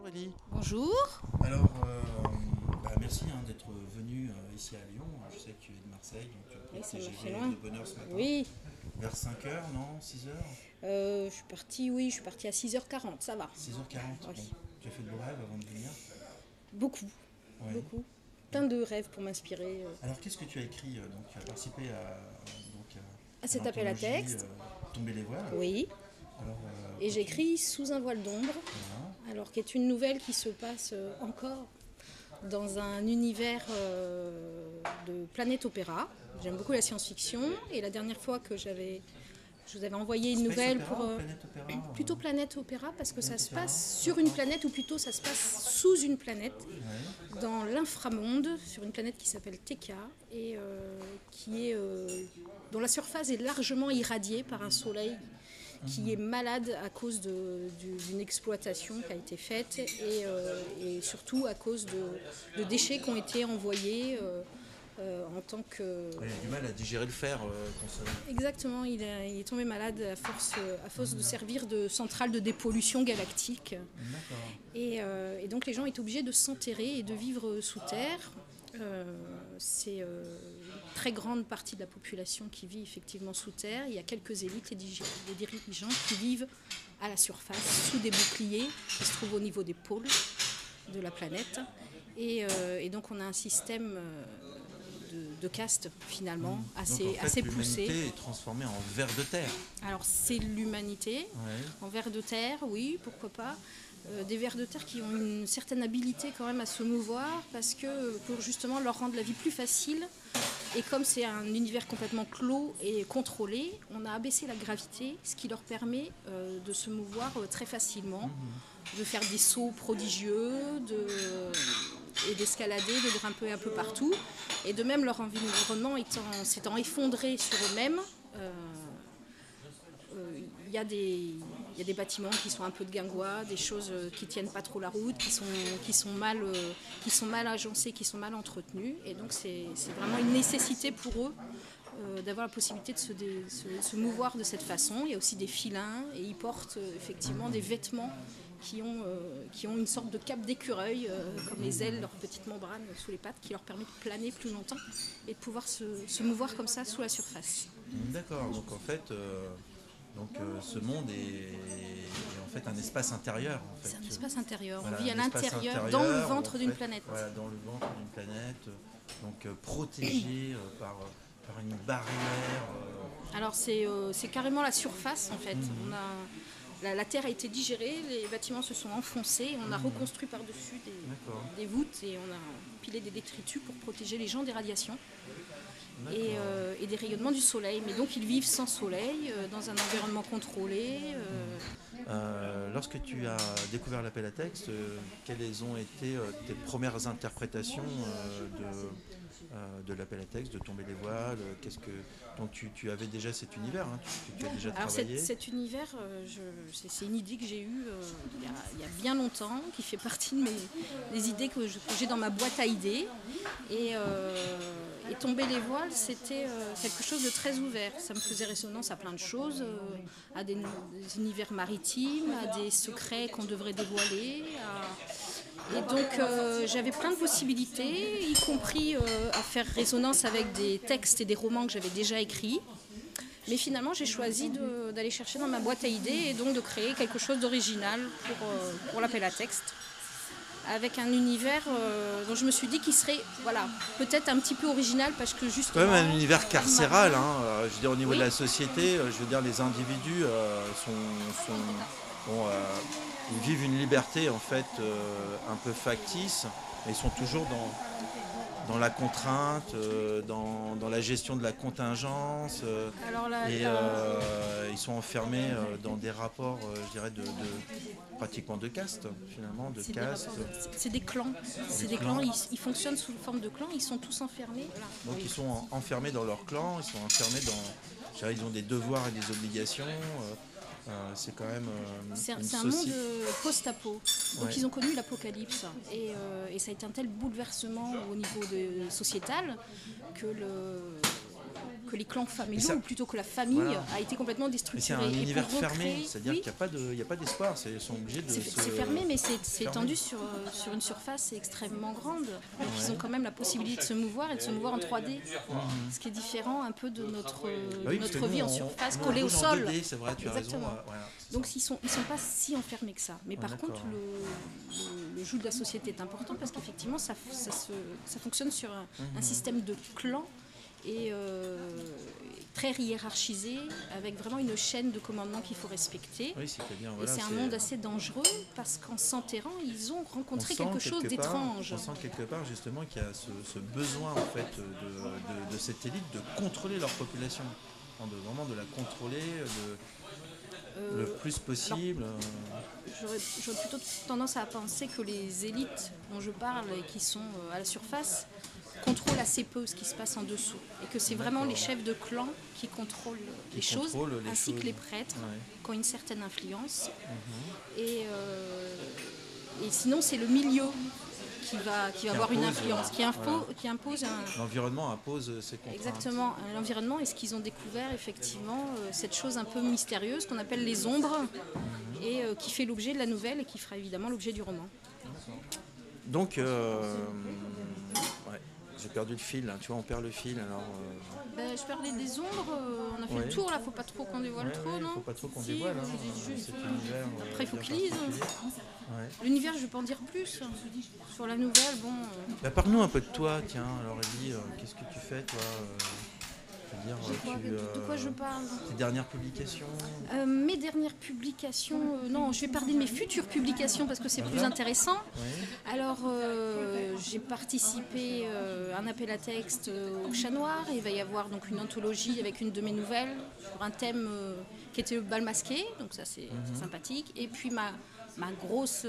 Ellie. Bonjour. Alors, merci d'être venu ici à Lyon. Je sais que tu es de Marseille, donc tu as pris Oui, le ça me fait TGV loin. de bonne heure ce matin. Oui, Vers 5 heures, non 6 heures je suis partie à 6h40, ça va. 6h40. Oui. Bon, tu as fait de beaux rêves avant de venir. Beaucoup, Oui. beaucoup. Plein de rêves pour m'inspirer. Alors, qu'est-ce que tu as écrit donc, tu as participé À cet appel à l'anthologie texte. Tomber les voiles. Oui, Alors, et j'écris Sous un voile d'ombre, voilà. alors qui est une nouvelle qui se passe encore dans un univers de planète opéra. J'aime beaucoup la science-fiction et la dernière fois que je vous avais envoyé une Space nouvelle opéra pour ou planète opéra plutôt planète opéra parce que ça Planète se opéra. passe sur une planète ou plutôt ça se passe sous une planète Ouais. dans l'inframonde sur une planète qui s'appelle Teka et dont la surface est largement irradiée par un soleil qui est malade à cause d'une exploitation qui a été faite et surtout à cause de déchets qui ont été envoyés en tant que... Il a du mal à digérer le fer, ton soleil. Exactement, il est tombé malade à force de servir de centrale de dépollution galactique. D'accord. Et donc les gens étaient obligés de s'enterrer et de vivre sous terre. C'est une très grande partie de la population qui vit effectivement sous terre. Il y a quelques élites et des dirigeants qui vivent à la surface, sous des boucliers qui se trouvent au niveau des pôles de la planète. Et donc on a un système de caste finalement Donc, en fait, assez poussé. l'humanité est transformée en ver de terre. Alors c'est l'humanité, Ouais. en vers de terre, oui, pourquoi pas. Des vers de terre qui ont une certaine habilité quand même à se mouvoir parce que pour justement leur rendre la vie plus facile et comme c'est un univers complètement clos et contrôlé, on a abaissé la gravité, ce qui leur permet de se mouvoir très facilement, de faire des sauts prodigieux et d'escalader, de grimper un peu partout. Et de même leur environnement s'étant effondré sur eux-mêmes, il y a des bâtiments qui sont un peu de guingois, des choses qui tiennent pas trop la route, qui sont mal agencées, qui sont mal entretenues. Et donc c'est vraiment une nécessité pour eux d'avoir la possibilité de se mouvoir de cette façon. Il y a aussi des filins et ils portent effectivement des vêtements qui ont une sorte de cape d'écureuil, comme les ailes, leurs petites membranes sous les pattes, qui leur permet de planer plus longtemps et de pouvoir se mouvoir comme ça sous la surface. D'accord. Donc en fait, ce monde est en fait un espace intérieur. En fait. C'est un espace intérieur. Voilà, On vit à un espace l'intérieur, intérieur dans le où, ventre en d'une fait, planète. Voilà, dans le ventre d'une planète, donc protégé par une barrière. Alors c'est carrément la surface en fait. La Terre a été digérée, les bâtiments se sont enfoncés, on a reconstruit par-dessus D'accord. des voûtes et on a pilé des détritus pour protéger les gens des radiations et des rayonnements du soleil. Mais donc ils vivent sans soleil, dans un environnement contrôlé. Lorsque tu as découvert l'appel à texte, quelles ont été tes premières interprétations de l'appel à texte, de Tomber les voiles donc tu avais déjà cet univers, tu as déjà Alors travaillé. cet univers, c'est une idée que j'ai eue il y a bien longtemps, qui fait partie des idées que j'ai dans ma boîte à idées. Et Tomber les voiles, c'était quelque chose de très ouvert. Ça me faisait résonance à plein de choses, à des univers maritimes, à des secrets qu'on devrait dévoiler. Et donc j'avais plein de possibilités, y compris à faire résonance avec des textes et des romans que j'avais déjà écrits. Mais finalement, j'ai choisi d'aller chercher dans ma boîte à idées et donc de créer quelque chose d'original pour l'appel à texte, avec un univers dont je me suis dit qu'il serait peut-être un petit peu original parce que justement... Quand même un univers carcéral, je veux dire au niveau Oui. de la société, je veux dire les individus ils vivent une liberté en fait un peu factice, mais ils sont toujours dans la contrainte, dans la gestion de la contingence, Alors ils sont enfermés dans des rapports, je dirais, pratiquement de caste, finalement, de caste. c'est des clans. C'est des clans, ils fonctionnent sous forme de clans, ils sont tous enfermés. Donc ils sont enfermés dans leur clan, ils sont enfermés je dirais, ils ont des devoirs et des obligations. C'est quand même C'est une un monde société. post-apo. Donc Ouais. ils ont connu l'apocalypse. Et ça a été un tel bouleversement au niveau sociétal que que les clans familiaux, ça, ou plutôt que la famille, voilà. a été complètement Mais c'est déstructurée. un Et univers pour fermé, recréer- c'est-à-dire oui, qu'il n'y a pas d'espoir, ils sont obligés de c'est se... c'est fermé, mais c'est fermer. étendu sur une surface extrêmement grande. Donc ils Ouais. ont quand même la possibilité de se mouvoir et de se mouvoir en 3D, ce qui est différent un peu de notre, Bah oui, parce que notre nous, vie en on- surface nous, on collée au bouge en sol. 2D, c'est vrai, tu as raison. Exactement. Voilà, c'est Donc ça. ils sont pas si enfermés que ça. Mais Ouais, par d'accord. contre, le joug de la société est important parce qu'effectivement, ça fonctionne sur un système de clans et très hiérarchisé, avec vraiment une chaîne de commandement qu'il faut respecter. Oui, c'est-à-dire, Et voilà, c'est un monde assez dangereux parce qu'en s'enterrant, ils ont rencontré on sent quelque chose quelque part- d'étrange. On sent quelque part justement qu'il y a ce besoin en fait de cette élite de contrôler leur population, vraiment de la contrôler le plus possible. J'aurais plutôt tendance à penser que les élites dont je parle et qui sont à la surface contrôlent assez peu ce qui se passe en dessous. Et que c'est vraiment les chefs de clan qui contrôlent les choses, contrôlent les ainsi choses. que les prêtres, Ouais. qui ont une certaine influence. Et sinon, c'est le milieu qui va avoir une impose, influence, voilà. qui impose un, L'environnement impose ses contraintes. exactement l'environnement. Et ce qu'ils ont découvert, effectivement, cette chose un peu mystérieuse qu'on appelle les ombres, et qui fait l'objet de la nouvelle et qui fera évidemment l'objet du roman. Donc, ouais, j'ai perdu le fil, hein. Tu vois, on perd le fil. Alors, Je parlais des ombres, on a fait Ouais. le tour là, faut pas trop qu'on dévoile trop, il ne non? faut pas trop qu'on Si, dévoile. Hein, je dis juste, cet univers, après, il faut bien qu'ils lisent. particulier. Ouais. L'univers, je vais pas en dire plus. Sur la nouvelle, bon. Bah, parle-nous un peu de toi, tiens. Alors, Ellie, qu'est-ce que tu fais, toi je veux dire, De quoi je parle? tes dernières publications. Mes dernières publications, non, je vais parler de mes futures publications parce que c'est plus intéressant. Ouais. Alors, j'ai participé à un appel à texte au Chat Noir. Il va y avoir donc une anthologie avec une de mes nouvelles sur un thème qui était le bal masqué, donc ça c'est sympathique. Et puis ma grosse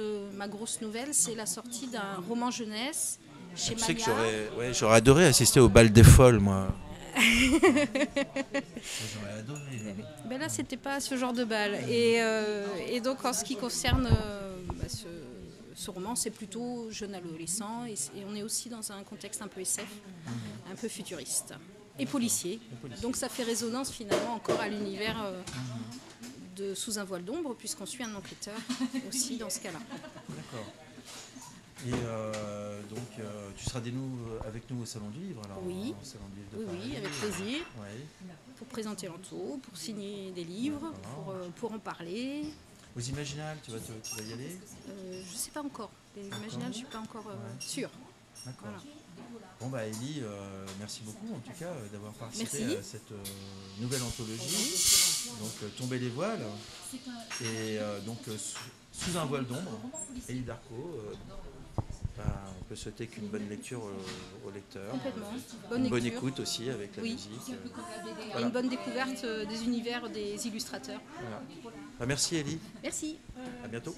nouvelle, c'est la sortie d'un roman jeunesse chez Tu sais que Maillard. j'aurais adoré assister au bal des folles, moi. J'aurais adoré. Ben là, c'était pas ce genre de bal. Et donc, en ce qui concerne ce roman, c'est plutôt jeune adolescent et on est aussi dans un contexte un peu SF, un peu futuriste et policier. Donc, ça fait résonance finalement encore à l'univers de Sous un voile d'ombre, puisqu'on suit un enquêteur aussi dans ce cas-là. D'accord. Et donc, tu seras avec nous au Salon du Livre, alors Oui. au Salon du Livre de Oui, Paris. avec plaisir. Ouais. Pour présenter l'entour, pour signer des livres, pour en parler. Aux Imaginales, tu vas y aller? Je ne sais pas encore. Les Imaginales, je ne suis pas encore sûre. D'accord. Voilà. Bon, bah, Ellie, merci beaucoup en tout cas d'avoir participé Merci. à cette nouvelle anthologie. Donc, Tomber les voiles. Et donc, Sous un voile d'ombre, Ellie Darcot. On peut souhaiter qu'une bonne lecture au lecteur. Complètement. Une bonne lecture. écoute aussi avec la Oui. musique. Et Voilà. une bonne découverte des univers des illustrateurs. Voilà. Bah, merci Ellie, Merci. à bientôt.